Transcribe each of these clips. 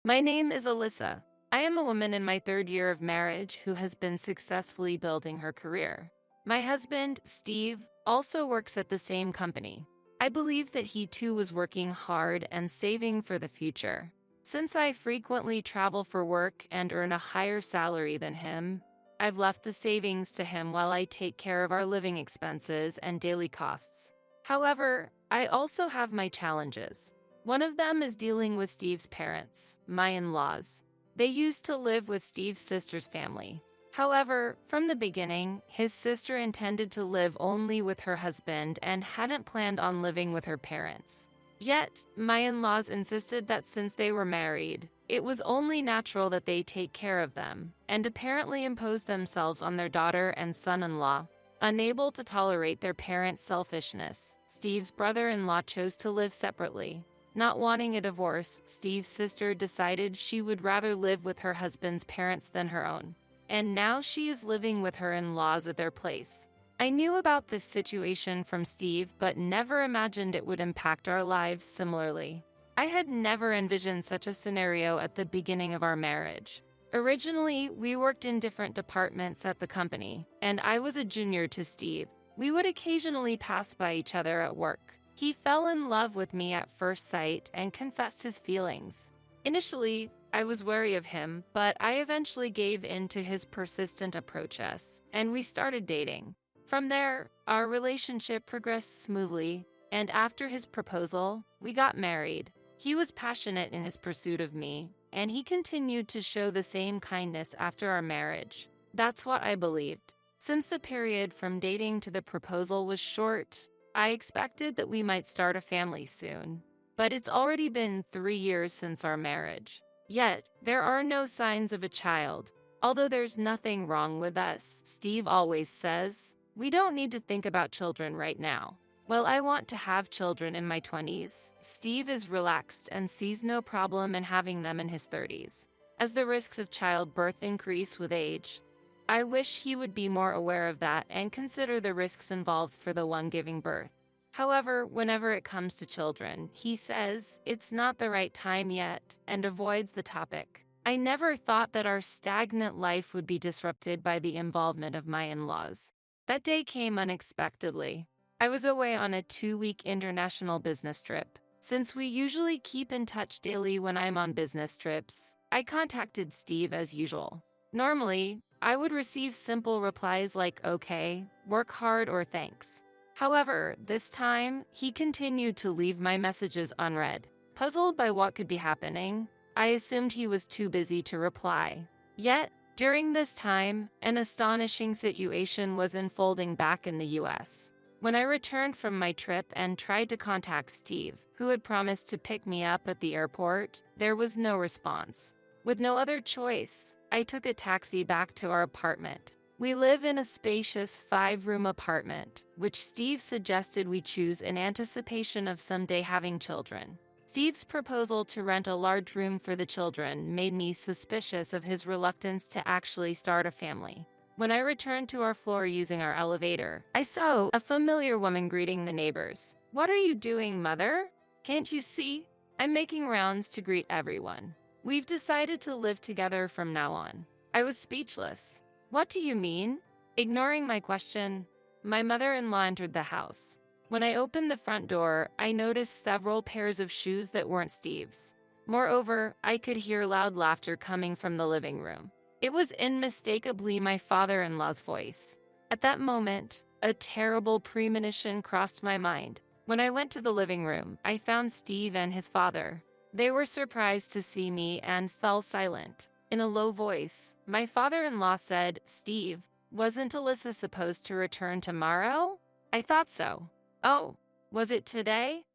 My name is Alyssa. I am a woman in my third year of marriage who has been successfully building her career. My husband, Steve, also works at the same company. I believe that he too was working hard and saving for the future. Since I frequently travel for work and earn a higher salary than him, I've left the savings to him while I take care of our living expenses and daily costs. However, I also have my challenges. One of them is dealing with Steve's parents, my in-laws. They used to live with Steve's sister's family. However, from the beginning, his sister intended to live only with her husband and hadn't planned on living with her parents. Yet, my in-laws insisted that since they were married, it was only natural that they take care of them, and apparently imposed themselves on their daughter and son-in-law. Unable to tolerate their parents' selfishness, Steve's brother-in-law chose to live separately. Not wanting a divorce, Steve's sister decided she would rather live with her husband's parents than her own. And now she is living with her in-laws at their place. I knew about this situation from Steve, but never imagined it would impact our lives similarly. I had never envisioned such a scenario at the beginning of our marriage. Originally, we worked in different departments at the company, and I was a junior to Steve. We would occasionally pass by each other at work. He fell in love with me at first sight and confessed his feelings. Initially, I was wary of him, but I eventually gave in to his persistent approaches, and we started dating. From there, our relationship progressed smoothly, and after his proposal, we got married. He was passionate in his pursuit of me, and he continued to show the same kindness after our marriage. That's what I believed. Since the period from dating to the proposal was short, I expected that we might start a family soon. But it's already been 3 years since our marriage. Yet, there are no signs of a child. Although there's nothing wrong with us, Steve always says, we don't need to think about children right now. Well, I want to have children in my 20s. Steve is relaxed and sees no problem in having them in his 30s. As the risks of childbirth increase with age, I wish he would be more aware of that and consider the risks involved for the one giving birth. However, whenever it comes to children, he says it's not the right time yet and avoids the topic. I never thought that our stagnant life would be disrupted by the involvement of my in-laws. That day came unexpectedly. I was away on a 2-week international business trip. Since we usually keep in touch daily when I'm on business trips, I contacted Steve as usual. Normally, I would receive simple replies like okay, work hard, or thanks. However, this time, he continued to leave my messages unread. Puzzled by what could be happening, I assumed he was too busy to reply. Yet, during this time, an astonishing situation was unfolding back in the US. When I returned from my trip and tried to contact Steve, who had promised to pick me up at the airport, there was no response. With no other choice, I took a taxi back to our apartment. We live in a spacious 5-room apartment, which Steve suggested we choose in anticipation of someday having children. Steve's proposal to rent a large room for the children made me suspicious of his reluctance to actually start a family. When I returned to our floor using our elevator, I saw a familiar woman greeting the neighbors. "What are you doing, mother? Can't you see? I'm making rounds to greet everyone. We've decided to live together from now on." I was speechless. "What do you mean?" Ignoring my question, my mother-in-law entered the house. When I opened the front door, I noticed several pairs of shoes that weren't Steve's. Moreover, I could hear loud laughter coming from the living room. It was unmistakably my father-in-law's voice. At that moment, a terrible premonition crossed my mind. When I went to the living room, I found Steve and his father. They were surprised to see me and fell silent. In a low voice, my father-in-law said, "Steve, wasn't Alyssa supposed to return tomorrow?" "I thought so." "Oh, was it today?"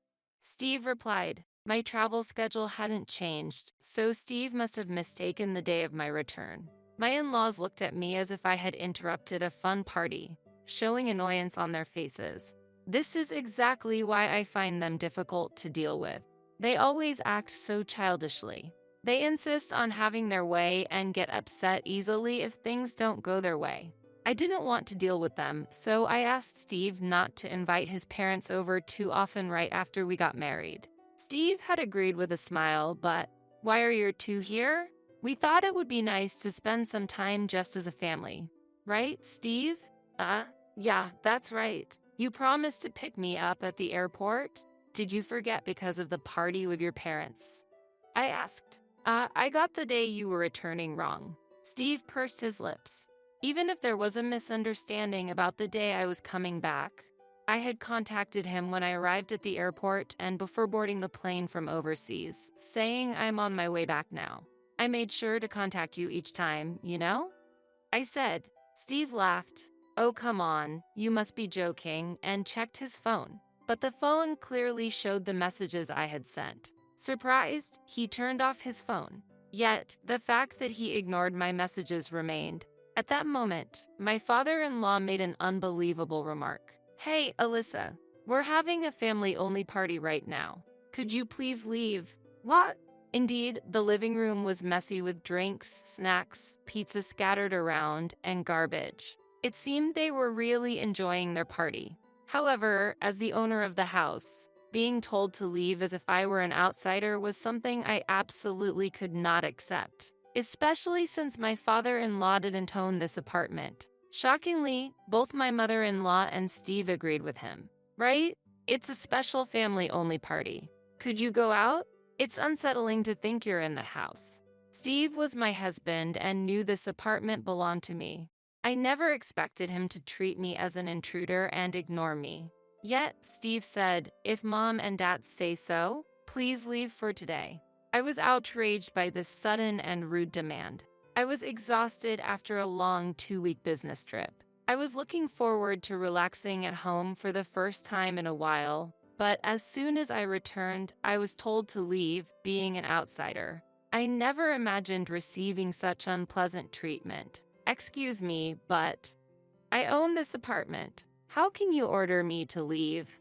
Steve replied, "My travel schedule hadn't changed, so Steve must have mistaken the day of my return." My in-laws looked at me as if I had interrupted a fun party, showing annoyance on their faces. This is exactly why I find them difficult to deal with. They always act so childishly. They insist on having their way and get upset easily if things don't go their way. I didn't want to deal with them, so I asked Steve not to invite his parents over too often right after we got married. Steve had agreed with a smile, but Why are you two here? We thought it would be nice to spend some time just as a family. Right, Steve? Yeah, that's right. You promised to pick me up at the airport? Did you forget because of the party with your parents? I asked. I got the day you were returning wrong. Steve pursed his lips. Even if there was a misunderstanding about the day I was coming back, I had contacted him when I arrived at the airport and before boarding the plane from overseas, saying I'm on my way back now. I made sure to contact you each time, you know? I said. Steve laughed. Oh, come on, you must be joking, and checked his phone. But the phone clearly showed the messages I had sent. Surprised, he turned off his phone. Yet, the fact that he ignored my messages remained. At that moment, my father-in-law made an unbelievable remark. Hey, Alyssa, we're having a family-only party right now. Could you please leave? What? Indeed, the living room was messy with drinks, snacks, pizza scattered around, and garbage. It seemed they were really enjoying their party. However, as the owner of the house, being told to leave as if I were an outsider was something I absolutely could not accept, especially since my father-in-law didn't own this apartment. Shockingly, both my mother-in-law and Steve agreed with him. Right? It's a special family-only party. Could you go out? It's unsettling to think you're in the house. Steve was my husband and knew this apartment belonged to me. I never expected him to treat me as an intruder and ignore me. Yet, Steve said, if Mom and Dad say so, please leave for today. I was outraged by this sudden and rude demand. I was exhausted after a long 2-week business trip. I was looking forward to relaxing at home for the first time in a while, but as soon as I returned, I was told to leave, being an outsider. I never imagined receiving such unpleasant treatment. Excuse me, but I own this apartment. How can you order me to leave?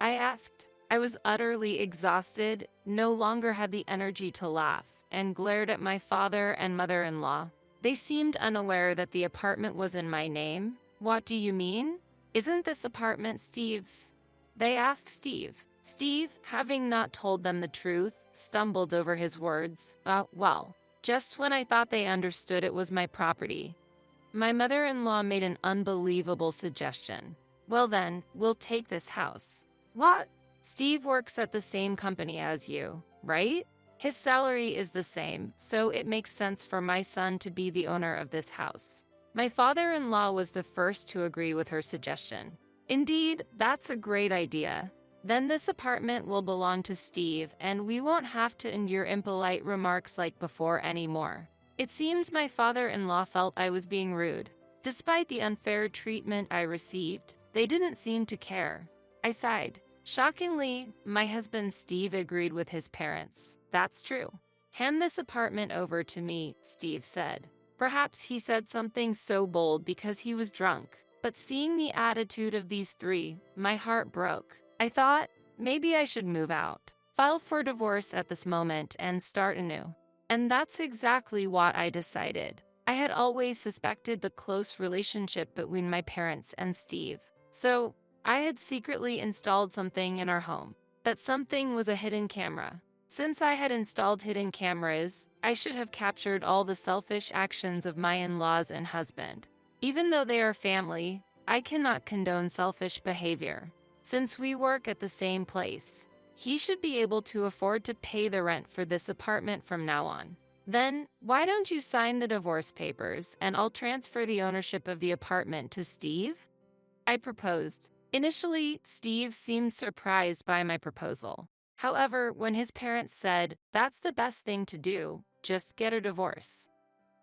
I asked. I was utterly exhausted, no longer had the energy to laugh, and glared at my father and mother-in-law. They seemed unaware that the apartment was in my name. What do you mean? Isn't this apartment Steve's? They asked Steve. Steve, having not told them the truth, stumbled over his words. Well, just when I thought they understood it was my property. My mother-in-law made an unbelievable suggestion. Well then, we'll take this house. What? Steve works at the same company as you, right? His salary is the same, so it makes sense for my son to be the owner of this house. My father-in-law was the first to agree with her suggestion. Indeed, that's a great idea. Then this apartment will belong to Steve, and we won't have to endure impolite remarks like before anymore. It seems my father-in-law felt I was being rude. Despite the unfair treatment I received, they didn't seem to care. I sighed. Shockingly, my husband Steve agreed with his parents. That's true. Hand this apartment over to me, Steve said. Perhaps he said something so bold because he was drunk, but seeing the attitude of these three, my heart broke. I thought, maybe I should move out, file for divorce at this moment, and start anew. And that's exactly what I decided. I had always suspected the close relationship between my parents and Steve. So, I had secretly installed something in our home. That something was a hidden camera. Since I had installed hidden cameras, I should have captured all the selfish actions of my in-laws and husband. Even though they are family, I cannot condone selfish behavior. Since we work at the same place, he should be able to afford to pay the rent for this apartment from now on. Then, why don't you sign the divorce papers and I'll transfer the ownership of the apartment to Steve? I proposed. Initially, Steve seemed surprised by my proposal. However, when his parents said, that's the best thing to do, just get a divorce.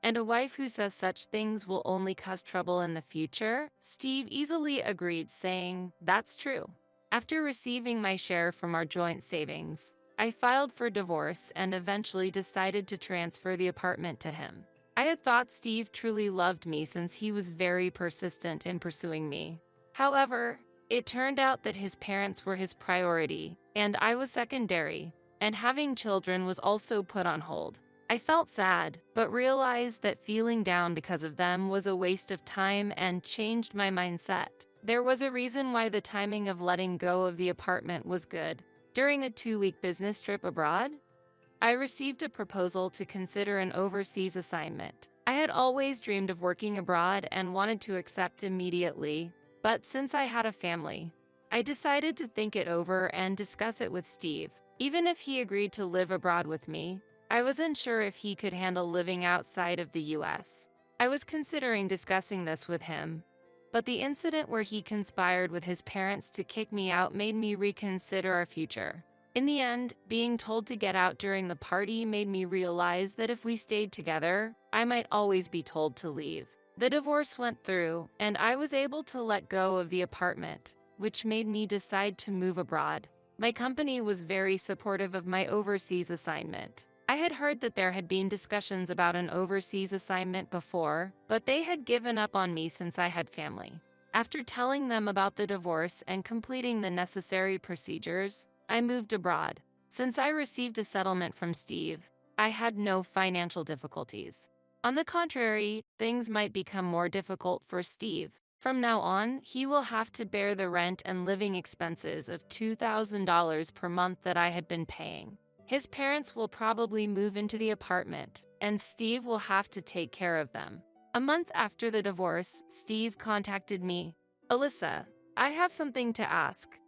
And a wife who says such things will only cause trouble in the future, Steve easily agreed, saying, that's true. After receiving my share from our joint savings, I filed for divorce and eventually decided to transfer the apartment to him. I had thought Steve truly loved me since he was very persistent in pursuing me. However, it turned out that his parents were his priority, and I was secondary, and having children was also put on hold. I felt sad, but realized that feeling down because of them was a waste of time and changed my mindset. There was a reason why the timing of letting go of the apartment was good. During a 2-week business trip abroad, I received a proposal to consider an overseas assignment. I had always dreamed of working abroad and wanted to accept immediately, but since I had a family, I decided to think it over and discuss it with Steve. Even if he agreed to live abroad with me, I wasn't sure if he could handle living outside of the US. I was considering discussing this with him, but the incident where he conspired with his parents to kick me out made me reconsider our future. In the end, being told to get out during the party made me realize that if we stayed together, I might always be told to leave. The divorce went through, and I was able to let go of the apartment, which made me decide to move abroad. My company was very supportive of my overseas assignment. I had heard that there had been discussions about an overseas assignment before, but they had given up on me since I had family. After telling them about the divorce and completing the necessary procedures, I moved abroad. Since I received a settlement from Steve, I had no financial difficulties. On the contrary, things might become more difficult for Steve. From now on, he will have to bear the rent and living expenses of $2,000 per month that I had been paying. His parents will probably move into the apartment, and Steve will have to take care of them. A month after the divorce, Steve contacted me. "Alyssa, I have something to ask.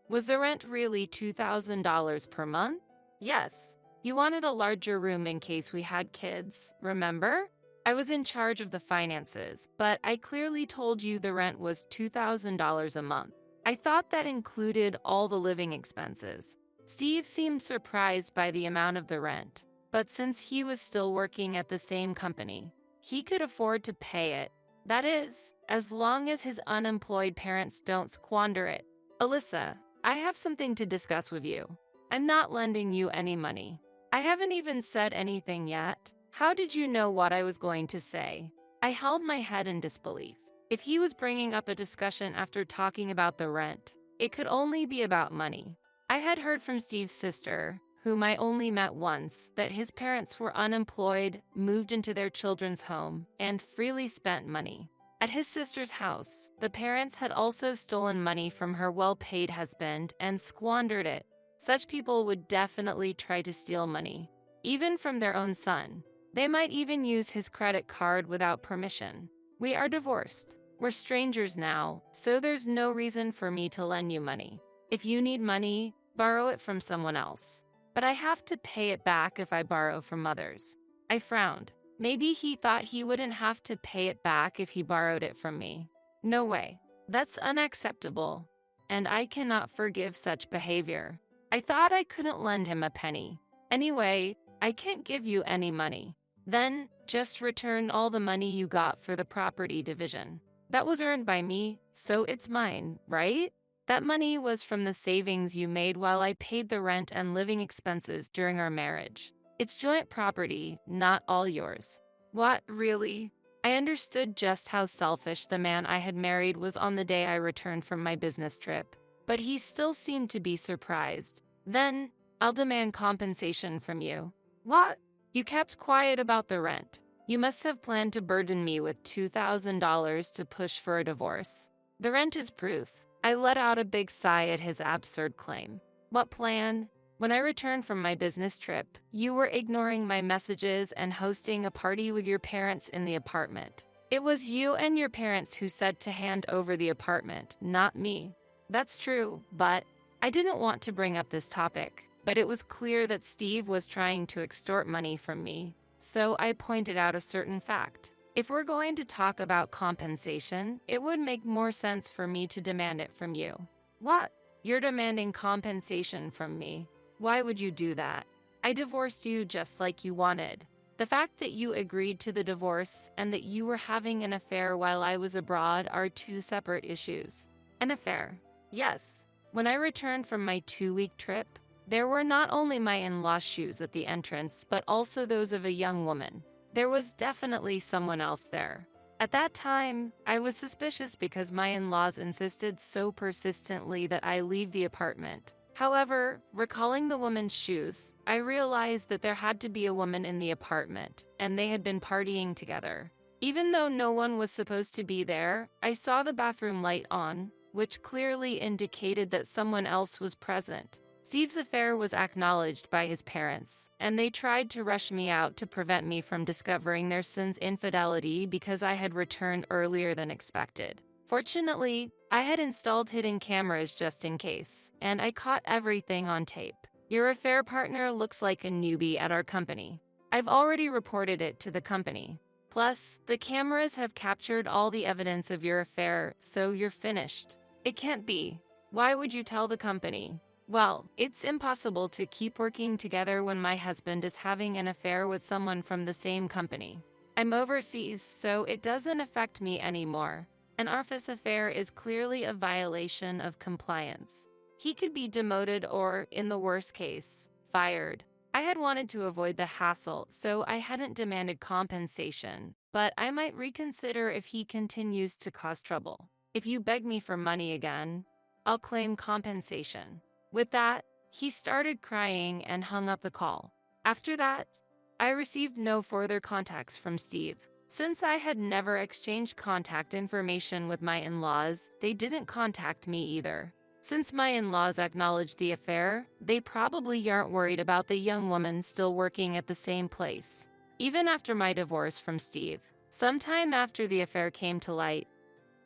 Was the rent really $2,000 per month?" "Yes. You wanted a larger room in case we had kids, remember?" I was in charge of the finances, but I clearly told you the rent was $2,000 a month. I thought that included all the living expenses. Steve seemed surprised by the amount of the rent, but since he was still working at the same company, he could afford to pay it. That is, as long as his unemployed parents don't squander it. "Alyssa, I have something to discuss with you. I'm not lending you any money. I haven't even said anything yet. How did you know what I was going to say?" I held my head in disbelief. If he was bringing up a discussion after talking about the rent, it could only be about money. I had heard from Steve's sister, whom I only met once, that his parents were unemployed, moved into their children's home, and freely spent money. At his sister's house, the parents had also stolen money from her well-paid husband and squandered it. Such people would definitely try to steal money, even from their own son. They might even use his credit card without permission. We are divorced. We're strangers now, so there's no reason for me to lend you money. If you need money, borrow it from someone else. But I have to pay it back if I borrow from others. I frowned. Maybe he thought he wouldn't have to pay it back if he borrowed it from me. No way. That's unacceptable, and I cannot forgive such behavior. I thought I couldn't lend him a penny. Anyway, I can't give you any money. Then, just return all the money you got for the property division. That was earned by me, so it's mine, right? That money was from the savings you made while I paid the rent and living expenses during our marriage. It's joint property, not all yours." "What, really?" I understood just how selfish the man I had married was on the day I returned from my business trip, but he still seemed to be surprised. "Then, I'll demand compensation from you." "What?" "You kept quiet about the rent. You must have planned to burden me with $2,000 to push for a divorce. The rent is proof." I let out a big sigh at his absurd claim. "What plan? When I returned from my business trip, you were ignoring my messages and hosting a party with your parents in the apartment. It was you and your parents who said to hand over the apartment, not me." "That's true, but..." I didn't want to bring up this topic, but it was clear that Steve was trying to extort money from me, so I pointed out a certain fact. If we're going to talk about compensation, it would make more sense for me to demand it from you." "What? You're demanding compensation from me? Why would you do that? I divorced you just like you wanted. The fact that you agreed to the divorce and that you were having an affair while I was abroad are two separate issues." "An affair?" "Yes. When I returned from my 2-week trip, there were not only my in-laws' shoes at the entrance, but also those of a young woman. There was definitely someone else there. At that time, I was suspicious because my in-laws insisted so persistently that I leave the apartment. However, recalling the woman's shoes, I realized that there had to be a woman in the apartment, and they had been partying together. Even though no one was supposed to be there, I saw the bathroom light on, which clearly indicated that someone else was present. Steve's affair was acknowledged by his parents, and they tried to rush me out to prevent me from discovering their son's infidelity because I had returned earlier than expected. Fortunately, I had installed hidden cameras just in case, and I caught everything on tape. Your affair partner looks like a newbie at our company. I've already reported it to the company. Plus, the cameras have captured all the evidence of your affair, so you're finished. It can't be. Why would you tell the company? Well, it's impossible to keep working together when my husband is having an affair with someone from the same company. I'm overseas, so it doesn't affect me anymore. An office affair is clearly a violation of compliance. He could be demoted or, in the worst case, fired. I had wanted to avoid the hassle, so I hadn't demanded compensation, but I might reconsider if he continues to cause trouble. If you beg me for money again, I'll claim compensation. With that, he started crying and hung up the call. After that, I received no further contacts from Steve. Since I had never exchanged contact information with my in-laws, they didn't contact me either. Since my in-laws acknowledged the affair, they probably aren't worried about the young woman still working at the same place. Even after my divorce from Steve, sometime after the affair came to light,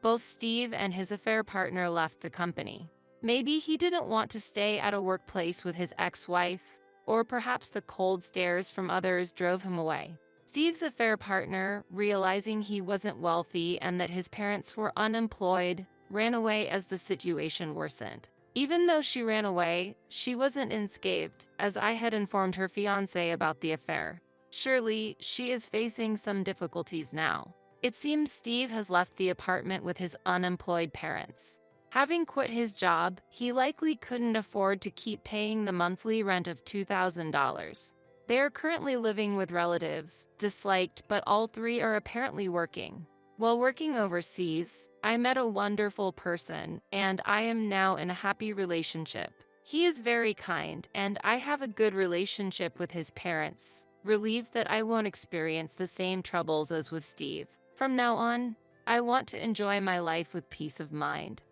both Steve and his affair partner left the company. Maybe he didn't want to stay at a workplace with his ex-wife, or perhaps the cold stares from others drove him away. Steve's affair partner, realizing he wasn't wealthy and that his parents were unemployed, ran away as the situation worsened. Even though she ran away, she wasn't unscathed, as I had informed her fiancé about the affair. Surely, she is facing some difficulties now. It seems Steve has left the apartment with his unemployed parents. Having quit his job, he likely couldn't afford to keep paying the monthly rent of $2,000. They are currently living with relatives, disliked, but all three are apparently working. While working overseas, I met a wonderful person, and I am now in a happy relationship. He is very kind, and I have a good relationship with his parents, relieved that I won't experience the same troubles as with Steve. From now on, I want to enjoy my life with peace of mind.